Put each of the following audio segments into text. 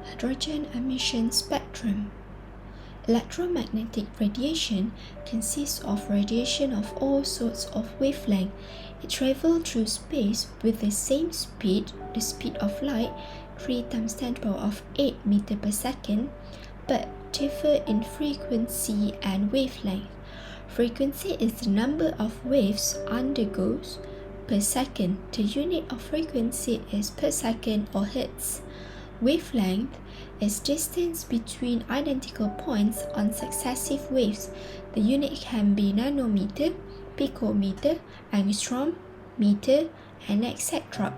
Hydrogen emission spectrum. Electromagnetic radiation consists of radiation of all sorts of wavelength. It travels through space with the same speed, the speed of light, 3 times 10 to the power of 8 meter per second, but differ in frequency and wavelength. Frequency is the number of waves undergoes per second. The unit of frequency is per second or hertz. Wavelength is distance between identical points on successive waves. The unit can be nanometer, picometer, angstrom, meter, and etc.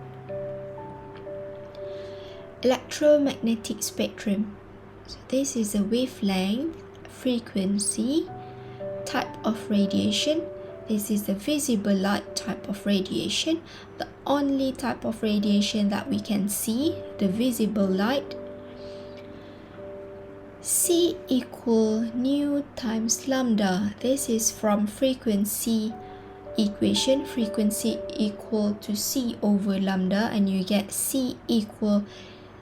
Electromagnetic spectrum. So this is a wavelength, frequency, type of radiation. This is the visible light type of radiation, the only type of radiation that we can see, the visible light. C equal nu times lambda. This is from frequency equation. Frequency equal to C over lambda, and you get C equal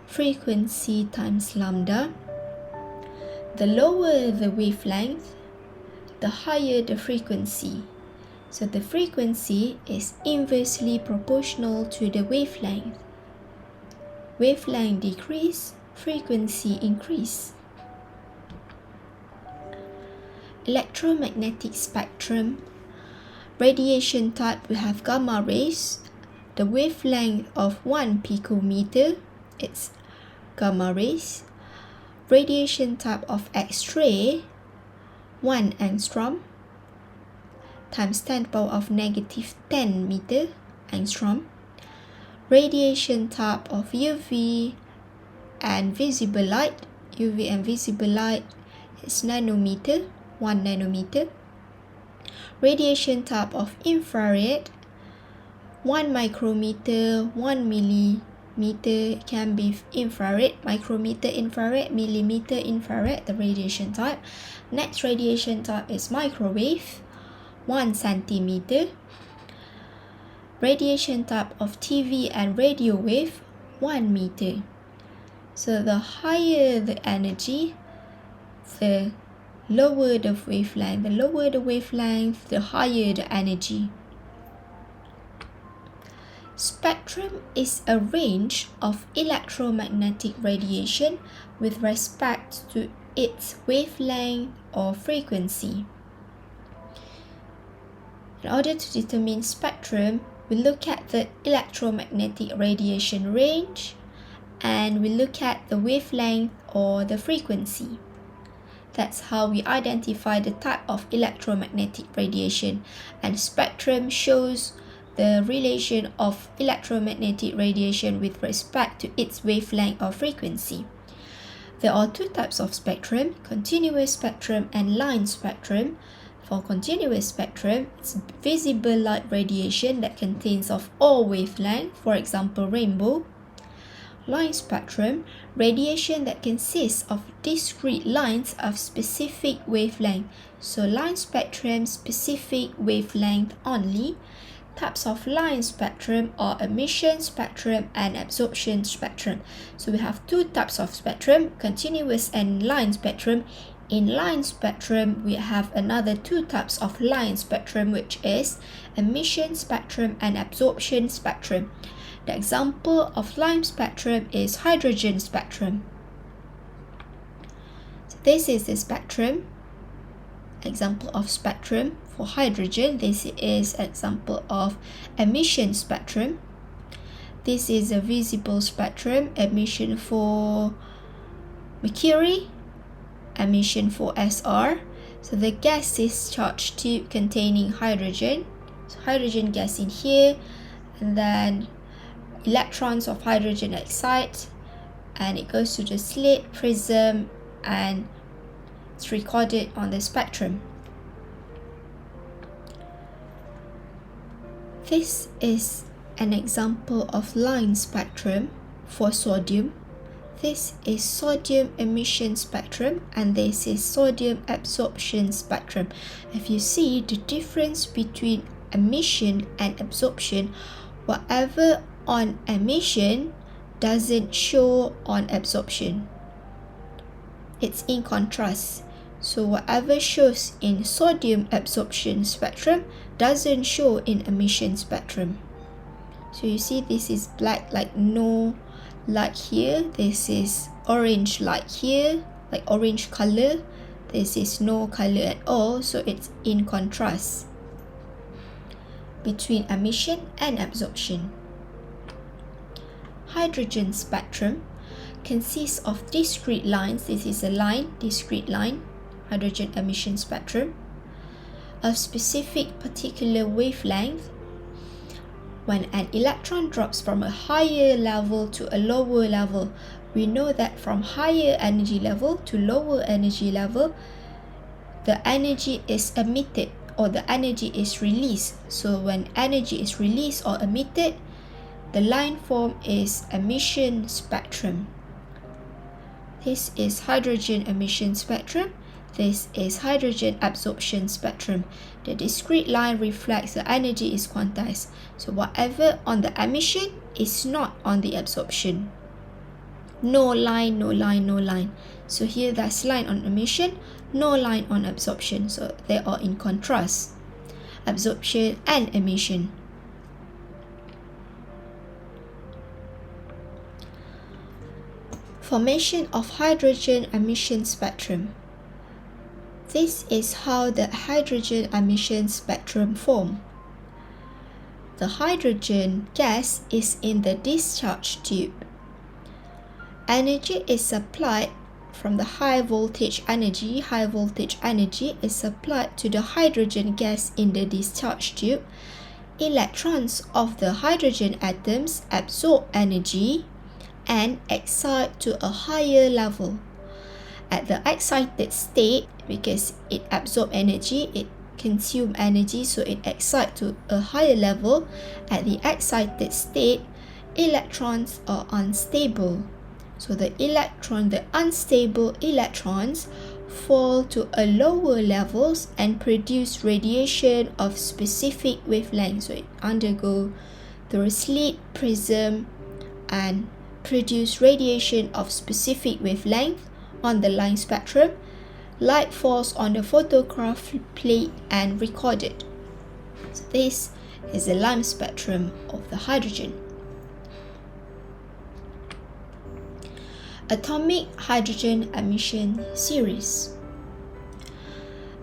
frequency times lambda. The lower the wavelength, the higher the frequency. So the frequency is inversely proportional to the wavelength. Wavelength decrease, frequency increase. Electromagnetic spectrum. Radiation type, we have gamma rays. The wavelength of 1 picometer, it's gamma rays. Radiation type of X-ray, 1 angstrom times 10 to the power of negative 10 meter angstrom. Radiation type of UV and visible light. UV and visible light is nanometer, 1 nanometer. Radiation type of infrared, 1 micrometer, 1 millimeter can be infrared, micrometer infrared, millimeter infrared, the radiation type. Next radiation type is microwave, 1 centimeter. Radiation type of TV and radio wave, 1 meter. So the higher the energy, the lower the wavelength. The lower the wavelength, the higher the energy. Spectrum is a range of electromagnetic radiation with respect to its wavelength or frequency. In order to determine spectrum, we look at the electromagnetic radiation range and we look at the wavelength or the frequency. That's how we identify the type of electromagnetic radiation, and spectrum shows the relation of electromagnetic radiation with respect to its wavelength or frequency. There are two types of spectrum, continuous spectrum and line spectrum. For continuous spectrum, it's visible light radiation that contains of all wavelength, for example rainbow. Line spectrum, radiation that consists of discrete lines of specific wavelength. So line spectrum, specific wavelength only. Types of line spectrum are emission spectrum and absorption spectrum. So we have two types of spectrum, continuous and line spectrum. In line spectrum, we have another two types of line spectrum, which is emission spectrum and absorption spectrum. The example of line spectrum is hydrogen spectrum. So this is the spectrum. Example of spectrum for hydrogen. This is example of emission spectrum. This is a visible spectrum, emission for mercury, emission for SR. So the gas discharge tube containing hydrogen. So hydrogen gas in here, and then electrons of hydrogen excite, and it goes to the slit, prism, and it's recorded on the spectrum. This is an example of line spectrum for sodium. This is sodium emission spectrum, and this is sodium absorption spectrum. If you see the difference between emission and absorption, whatever on emission doesn't show on absorption. it's in contrast. So whatever shows in sodium absorption spectrum doesn't show in emission spectrum. So you see this is black, like no light here. This is orange light here, like orange color. This is no color at all, so it's in contrast between emission and absorption. Hydrogen spectrum consists of discrete lines. This is a line, discrete line, hydrogen emission spectrum, of specific particular wavelength. When an electron drops from a higher level to a lower level, we know that from higher energy level to lower energy level, the energy is emitted or the energy is released. So when energy is released or emitted, the line form is emission spectrum. This is hydrogen emission spectrum. This is hydrogen absorption spectrum. The discrete line reflects the energy is quantized. So whatever on the emission is not on the absorption. No line, no line, no line. So here there's line on emission, no line on absorption. So they are in contrast, absorption and emission. Formation of hydrogen emission spectrum. This is how the hydrogen emission spectrum form. The hydrogen gas is in the discharge tube. Energy is supplied from the high voltage energy. High voltage energy is supplied to the hydrogen gas in the discharge tube. Electrons of the hydrogen atoms absorb energy and excite to a higher level. At the excited state, because it absorbs energy, it consumes energy, so it excites to a higher level. At the excited state, electrons are unstable. So the unstable electrons fall to a lower levels and produce radiation of specific wavelength. So it undergo the slit, prism, and produce radiation of specific wavelength on the line spectrum. Light falls on the photograph plate and recorded. So this is the line spectrum of the hydrogen. Atomic hydrogen emission series.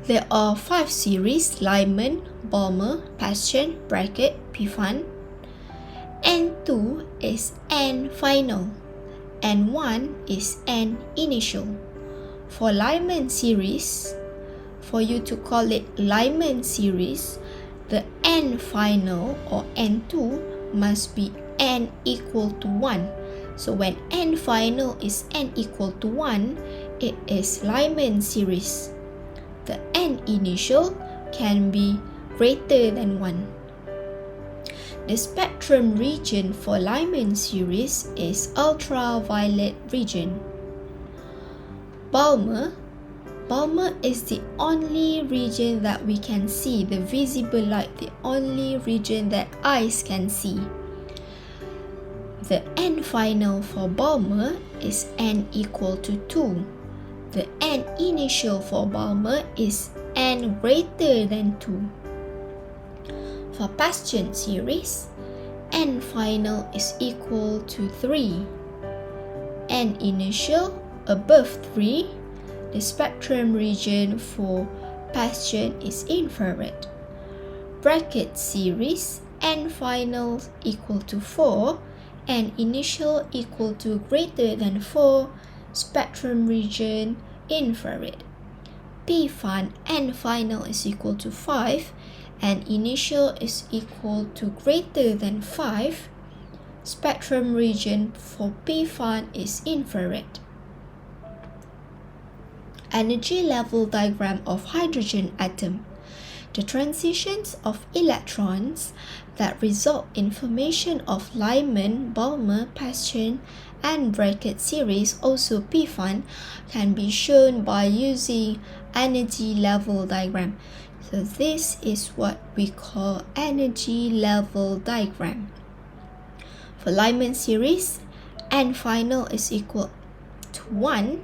There are 5 series: Lyman, Balmer, Paschen, bracket, P-Fan. N2 is N final. N1 is N initial. For Lyman series, for you to call it Lyman series, the N final or N2 must be N equal to 1. So when N final is N equal to 1, it is Lyman series. The N initial can be greater than 1. The spectrum region for Lyman series is ultraviolet region. Balmer is the only region that we can see, the visible light, the only region that eyes can see. The N final for Balmer is N equal to 2. The N initial for Balmer is N greater than 2. For Paschen series, N final is equal to 3. N initial above 3. The spectrum region for Paschen is infrared. Bracket series, N final equal to 4. N initial equal to greater than 4, spectrum region infrared. P-Fan, N final is equal to 5, N initial is equal to greater than 5, spectrum region for P-Fan is infrared. Energy level diagram of hydrogen atom. The transitions of electrons that result in formation of Lyman, Balmer, Paschen, and bracket series, also P-Fan, can be shown by using energy level diagram. So this is what we call energy level diagram. For Lyman series, N final is equal to 1.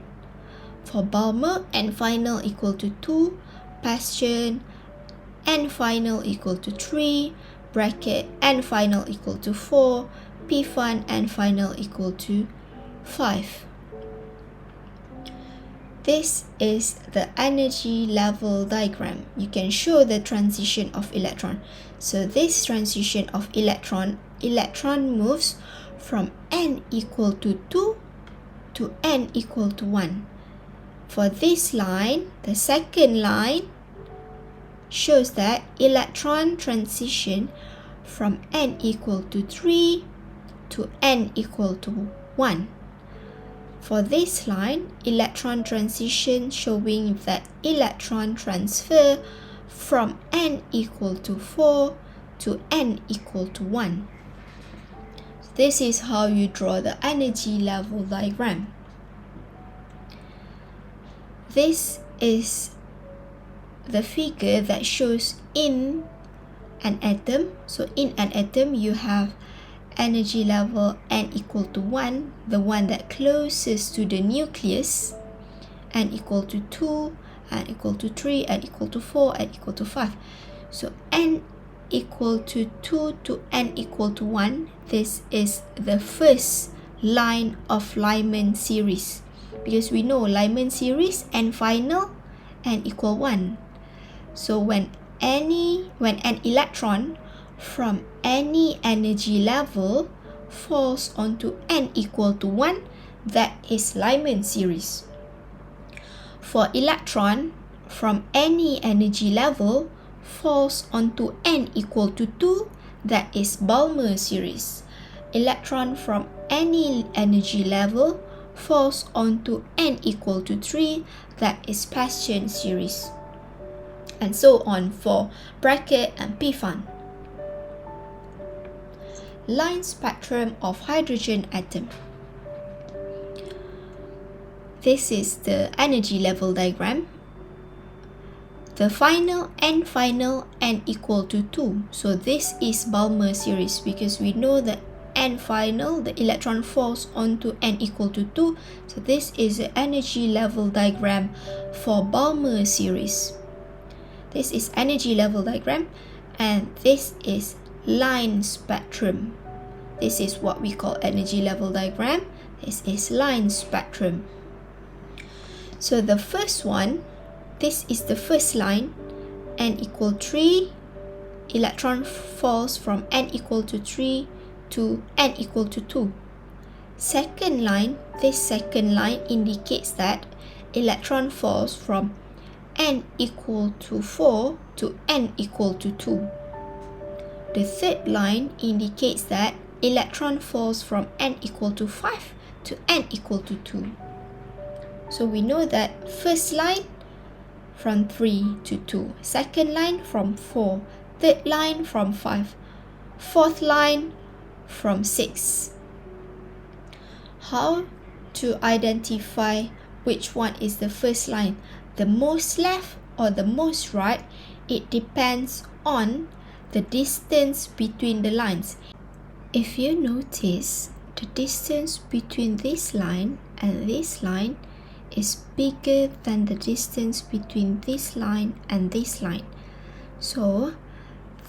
For Balmer, n final equal to 2, Passion, n final equal to 3, bracket n final equal to 4, P-fun n final equal to 5. This is the energy level diagram. You can show the transition of electron. So this transition of electron moves from n equal to 2 to n equal to 1. For this line, the second line shows that electron transition from n equal to 3 to n equal to 1. For this line, electron transition showing that electron transfer from n equal to 4 to n equal to 1. This is how you draw the energy level diagram. This is the figure that shows in an atom. So in an atom, you have energy level n equal to 1, the one that closest to the nucleus, n equal to 2, n equal to 3, n equal to 4, n equal to 5. So n equal to 2 to n equal to 1, this is the first line of Lyman series. Because we know Lyman series, n final, n equal 1. So when an electron from any energy level falls onto n equal to 1, that is Lyman series. For electron from any energy level falls onto n equal to 2, that is Balmer series. Electron from any energy level falls onto n equal to 3, that is Passion series. And so on for bracket and P-fun. Line spectrum of hydrogen atom. This is the energy level diagram. The final n equal to 2. So this is Balmer series because we know that n final, the electron falls onto n equal to 2. So this is the energy level diagram for Balmer series. This is energy level diagram, and this is line spectrum. This is what we call energy level diagram. This is line spectrum. So the first one, this is the first line, n equal 3, electron falls from n equal to 3 to n equal to 2. Second line, this second line indicates that electron falls from n equal to 4 to n equal to 2. The third line indicates that electron falls from n equal to 5 to n equal to 2. So we know that first line from 3 to 2, second line from 4, third line from 5, fourth line from 6. How to identify which one is the first line? The most left or the most right? It depends on the distance between the lines. If you notice, the distance between this line and this line is bigger than the distance between this line and this line. So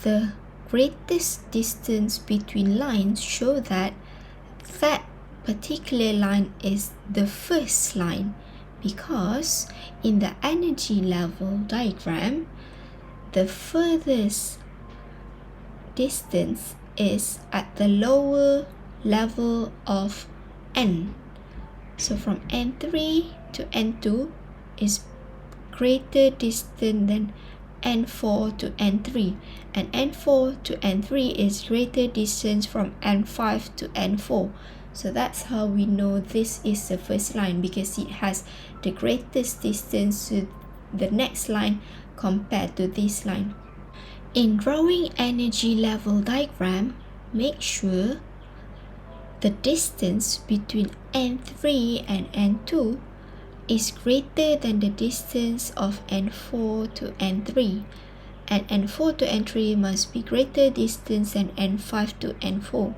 the greatest distance between lines show that that particular line is the first line, because in the energy level diagram, the furthest distance is at the lower level of n. So from n3 to n2 is greater distance than n4 to n3, and n4 to n3 is greater distance from n5 to n4. So that's how we know this is the first line, because it has the greatest distance to the next line compared to this line. In drawing energy level diagram, make sure the distance between n3 and n2 is greater than the distance of n4 to n3, and n4 to n3 must be greater distance than n5 to n4,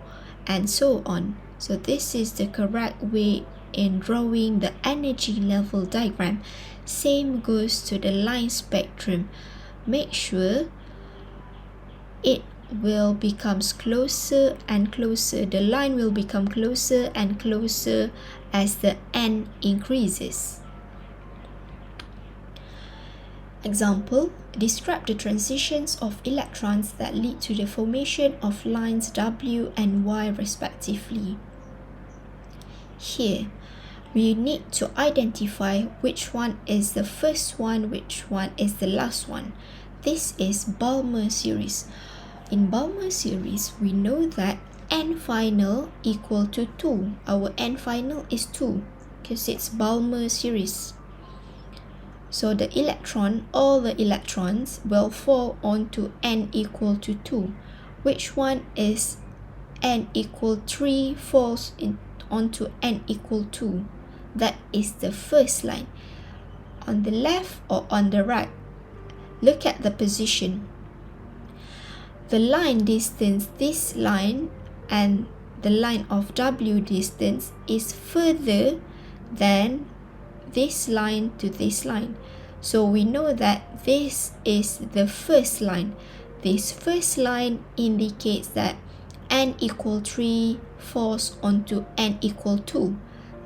and so on. So this is the correct way in drawing the energy level diagram. Same goes to the line spectrum. Make sure it will become closer and closer. The line will become closer and closer as the n increases. Example, describe the transitions of electrons that lead to the formation of lines W and Y respectively. Here, we need to identify which one is the first one, which one is the last one. This is Balmer series. In Balmer series, we know that n final equal to 2. Our n final is 2 because it's Balmer series. So the electron, all the electrons will fall onto n equal to 2. Which one is n equal 3 falls onto n equal 2? That is the first line. On the left or on the right, look at the position. The line distance, this line and the line of W distance is further than this line to this line. So we know that this is the first line. This first line indicates that n equal 3 falls onto n equal 2.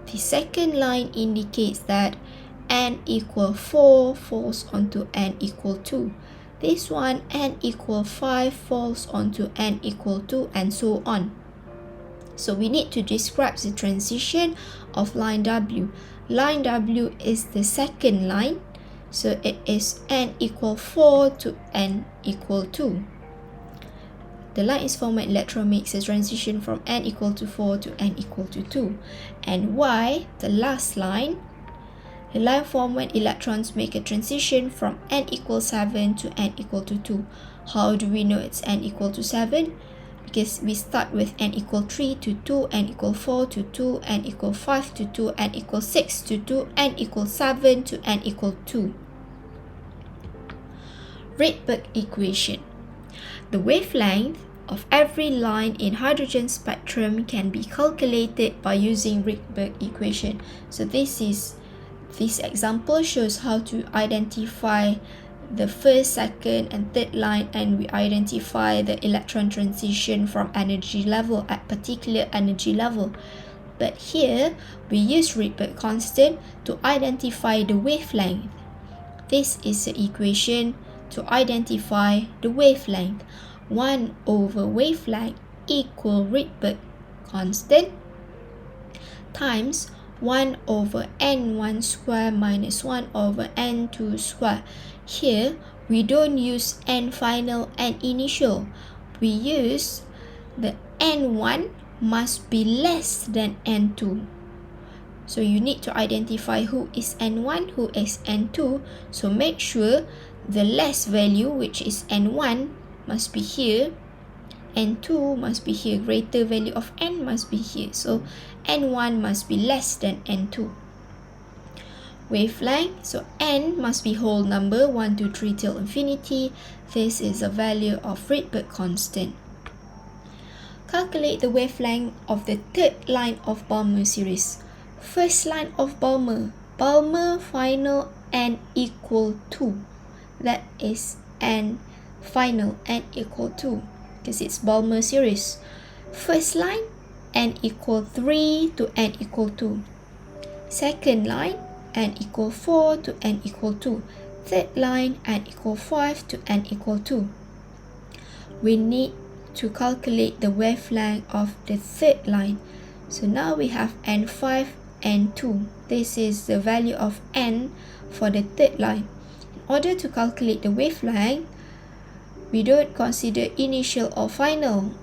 The second line indicates that n equal 4 falls onto n equal 2. This one, n equal 5 falls onto n equal 2, and so on. So we need to describe the transition of line W. Line W is the second line, so it is n equal 4 to n equal 2. The line is formed when electron makes a transition from n equal to 4 to n equal to 2. And Y, the last line, the line formed when electrons make a transition from n equals 7 to n equal to 2. How do we know it's n equal to 7? Because we start with n equal 3 to 2, n equal 4 to 2, n equal 5 to 2, n equal 6 to 2, n equal 7 to n equal 2. Rydberg equation. The wavelength of every line in hydrogen spectrum can be calculated by using Rydberg equation. So this example shows how to identify the first, second, and third line, and we identify the electron transition from energy level at particular energy level. But here, we use Rydberg constant to identify the wavelength. This is the equation to identify the wavelength. 1 over wavelength equal Rydberg constant times 1 over n1 square minus 1 over n2 square. Here, we don't use n final and initial. We use the n1 must be less than n2. So you need to identify who is n1, who is n2. So make sure the less value, which is n1, must be here. n2 must be here. Greater value of n must be here. So n1 must be less than n2. Wavelength, so n must be whole number 1, 2, 3 till infinity. This is a value of Rydberg constant. Calculate the wavelength of the third line of Balmer series. First line of Balmer, Balmer final n equal 2. That is n final n equal 2 because it's Balmer series. First line n equal 3 to n equal 2. Second line n equal 4 to n equal 2. Third line n equal 5 to n equal 2. We need to calculate the wavelength of the third line. So now we have n5, n2. This is the value of n for the third line. In order to calculate the wavelength, we don't consider initial or final.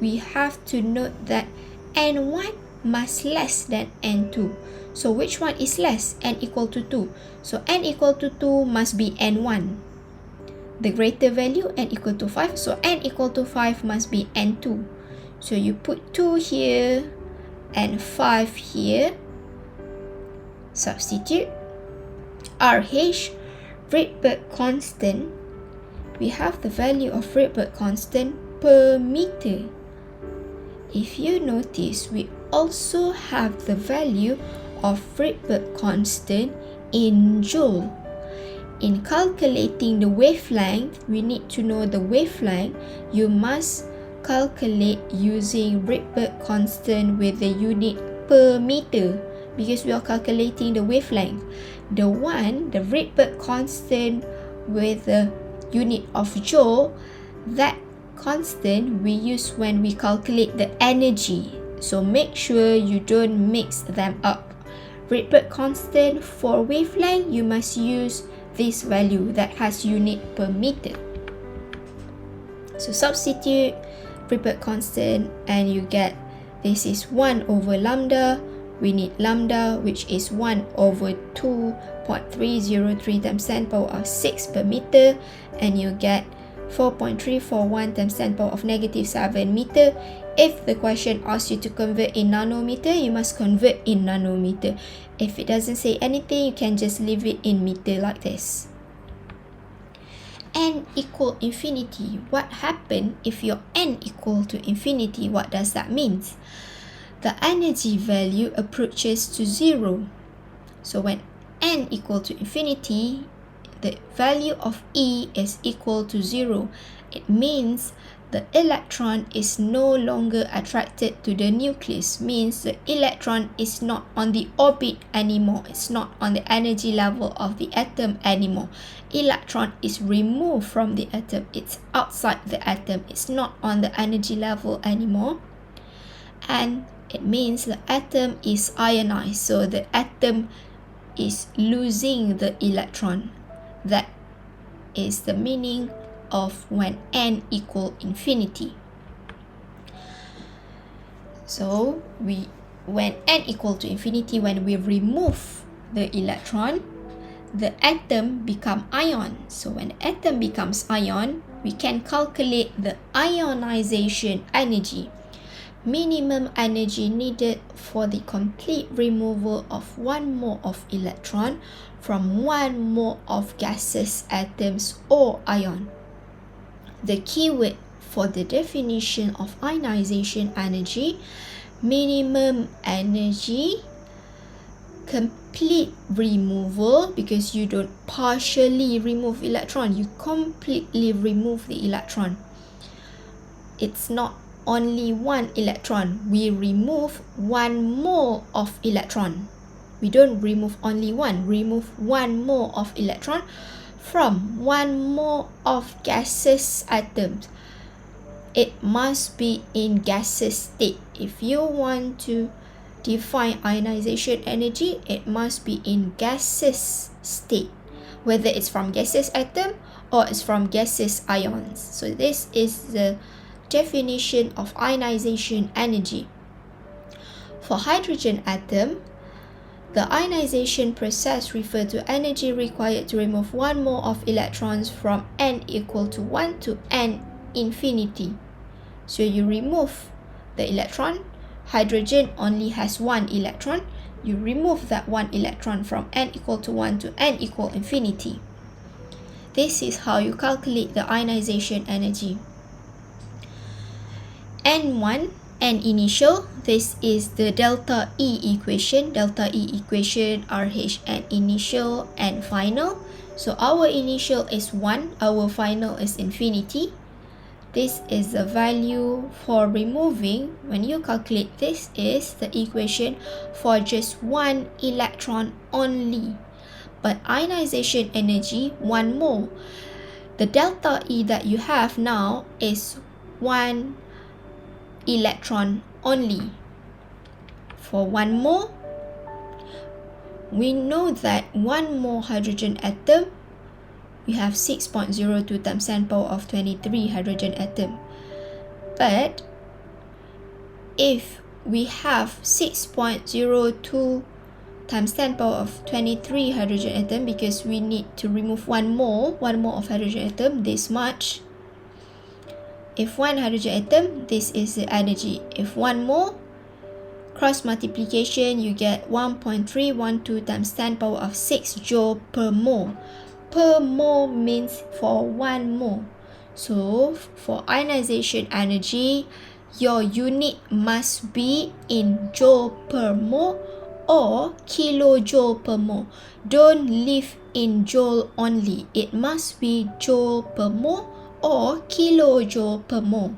We have to note that n1 must less than n2. So which one is less? N equal to 2. So n equal to 2 must be n1. The greater value, n equal to 5. So n equal to 5 must be n2. So you put 2 here and 5 here. Substitute. RH, Rydberg constant. We have the value of Rydberg constant per meter. If you notice, we also have the value of Rydberg constant in joule. In calculating the wavelength, we need to know the wavelength. You must calculate using Rydberg constant with the unit per meter, because we are calculating the wavelength. The Rydberg constant with the unit of joule, that constant we use when we calculate the energy. So make sure you don't mix them up. Rydberg constant for wavelength, you must use this value that has unit per meter. So substitute Rydberg constant and you get, this is 1 over lambda. We need lambda, which is 1 over 2.303 times 10 power of 6 per meter, and you get 4.341 times 10 power of negative 7 meter. If the question asks you to convert in nanometer, you must convert in nanometer. If it doesn't say anything, you can just leave it in meter like this. N equal infinity. What happens if your n equal to infinity? What does that mean? The energy value approaches to 0. So when n equal to infinity, the value of E is equal to 0. It means the electron is no longer attracted to the nucleus, means the electron is not on the orbit anymore. It's not on the energy level of the atom anymore. Electron is removed from the atom. It's outside the atom. It's not on the energy level anymore. And it means the atom is ionized. So the atom is losing the electron. That is the meaning of when n equal infinity. So when n equal to infinity, when we remove the electron, the atom become ion. So when the atom becomes ion, we can calculate the ionization energy. Minimum energy needed for the complete removal of 1 mole of electron from 1 mole of gaseous atoms or ion. The keyword for the definition of ionization energy: minimum energy, complete removal, because you don't partially remove electron, you completely remove the electron. It's not only 1 electron, we remove 1 mole of electron. We don't remove only 1, remove 1 mole of electron from 1 mole of gaseous atoms. It must be in gaseous state. If you want to define ionization energy, it must be in gaseous state, whether it's from gaseous atom or it's from gaseous ions. So this is the definition of ionization energy. For hydrogen atom, the ionization process refers to energy required to remove 1 mole of electrons from n equal to 1 to n infinity. So you remove the electron. Hydrogen only has 1 electron. You remove that 1 electron from n equal to 1 to n equal infinity. This is how you calculate the ionization energy. N1, N initial, this is the delta E equation. Delta E equation, RH, N initial, N final. So our initial is 1, our final is infinity. This is the value for removing. When you calculate, this is the equation for just 1 electron only. But ionization energy, 1 mole. The delta E that you have now is 1 electron only. For 1 mole, we know that 1 mole hydrogen atom, we have 6.02 times 10 power of 23 hydrogen atom. But if we have 6.02 times 10 power of 23 hydrogen atom, because we need to remove 1 mole of hydrogen atom, this much. If 1 hydrogen atom, this is the energy. If 1 mole, cross multiplication, you get 1.312 times 10 power of 6 joule per mole. Per mole means for 1 mole. So for ionization energy, your unit must be in joule per mole or kilojoule per mole. Don't live in joule only. It must be joule per mole or kilojoule per mole.